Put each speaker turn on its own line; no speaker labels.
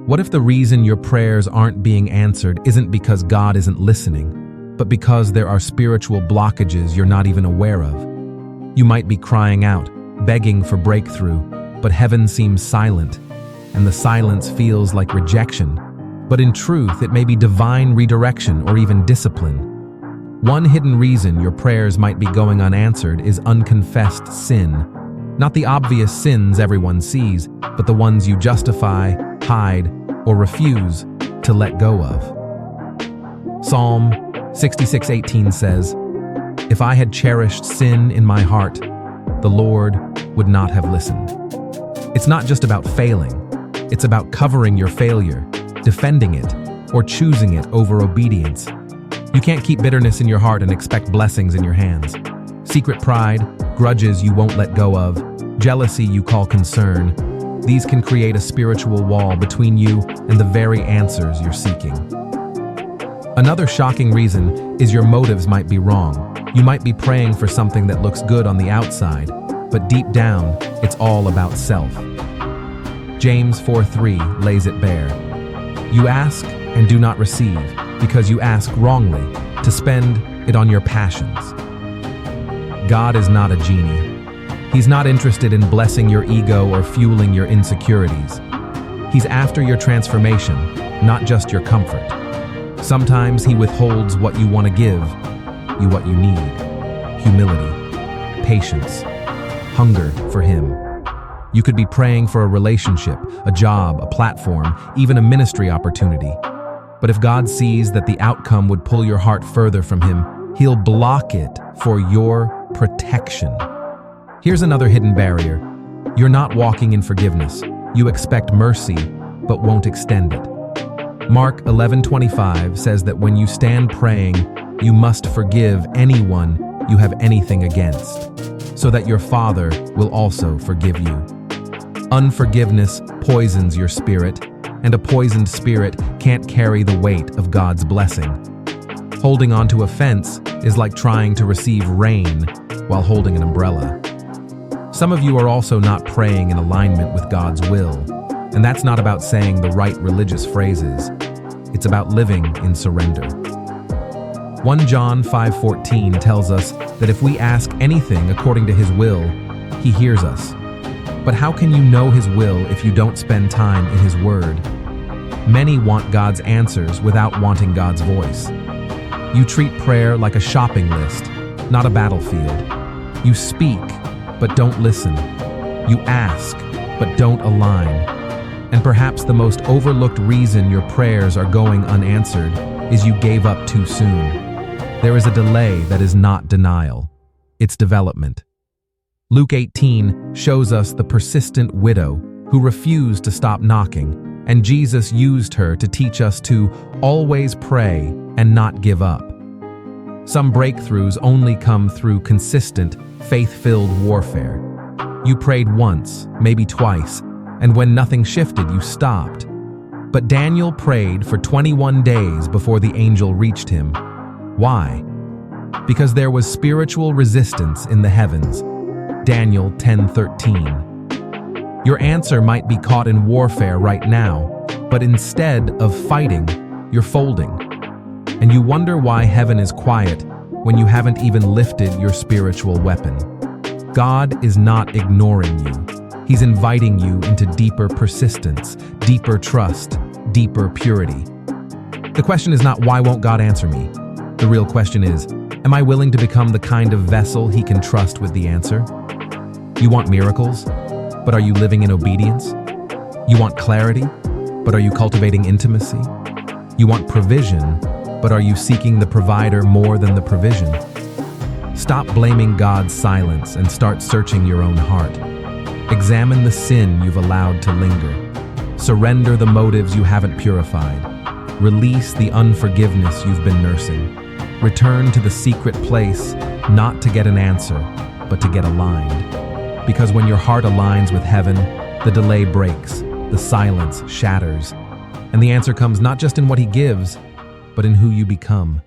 What if the reason your prayers aren't being answered isn't because God isn't listening, but because there are spiritual blockages you're not even aware of? You might be crying out, begging for breakthrough, but heaven seems silent, and the silence feels like rejection. But in truth, it may be divine redirection or even discipline. One hidden reason your prayers might be going unanswered is unconfessed sin. Not the obvious sins everyone sees, but the ones you justify, hide, or refuse to let go of. Psalm 66:18 says, "If I had cherished sin in my heart, the Lord would not have listened." It's not just about failing. It's about covering your failure, defending it, or choosing it over obedience. You can't keep bitterness in your heart and expect blessings in your hands. Secret pride, grudges you won't let go of, jealousy you call concern, these can create a spiritual wall between you and the very answers you're seeking. Another shocking reason is your motives might be wrong. You might be praying for something that looks good on the outside, but deep down, it's all about self. James 4:3 lays it bare. You ask and do not receive, because you ask wrongly, to spend it on your passions. God is not a genie. He's not interested in blessing your ego or fueling your insecurities. He's after your transformation, not just your comfort. Sometimes he withholds what you want to give you what you need. Humility, patience, hunger for him. You could be praying for a relationship, a job, a platform, even a ministry opportunity. But if God sees that the outcome would pull your heart further from him, he'll block it for your protection. Here's another hidden barrier. You're not walking in forgiveness. You expect mercy, but won't extend it. Mark 11:25 says that when you stand praying, you must forgive anyone you have anything against, so that your Father will also forgive you. Unforgiveness poisons your spirit, and a poisoned spirit can't carry the weight of God's blessing. Holding on to offense is like trying to receive rain while holding an umbrella. Some of you are also not praying in alignment with God's will, and that's not about saying the right religious phrases. It's about living in surrender. 1 John 5:14 tells us that if we ask anything according to his will, he hears us. But how can you know his will if you don't spend time in his word? Many want God's answers without wanting God's voice. You treat prayer like a shopping list, not a battlefield. You speak, but don't listen. You ask, but don't align. And perhaps the most overlooked reason your prayers are going unanswered is you gave up too soon. There is a delay that is not denial. It's development. Luke 18 shows us the persistent widow who refused to stop knocking, and Jesus used her to teach us to always pray and not give up. Some breakthroughs only come through consistent, faith-filled warfare. You prayed once, maybe twice, and when nothing shifted, you stopped. But Daniel prayed for 21 days before the angel reached him. Why? Because there was spiritual resistance in the heavens. Daniel 10:13. Your answer might be caught in warfare right now, but instead of fighting, you're folding. And you wonder why heaven is quiet when you haven't even lifted your spiritual weapon. God is not ignoring you. He's inviting you into deeper persistence, deeper trust, deeper purity. The question is not, why won't God answer me? The real question is, am I willing to become the kind of vessel he can trust with the answer? You want miracles, but are you living in obedience? You want clarity, but are you cultivating intimacy? You want provision, but are you seeking the provider more than the provision? Stop blaming God's silence and start searching your own heart. Examine the sin you've allowed to linger. Surrender the motives you haven't purified. Release the unforgiveness you've been nursing. Return to the secret place, not to get an answer, but to get aligned. Because when your heart aligns with heaven, the delay breaks, the silence shatters, and the answer comes not just in what he gives, but in who you become.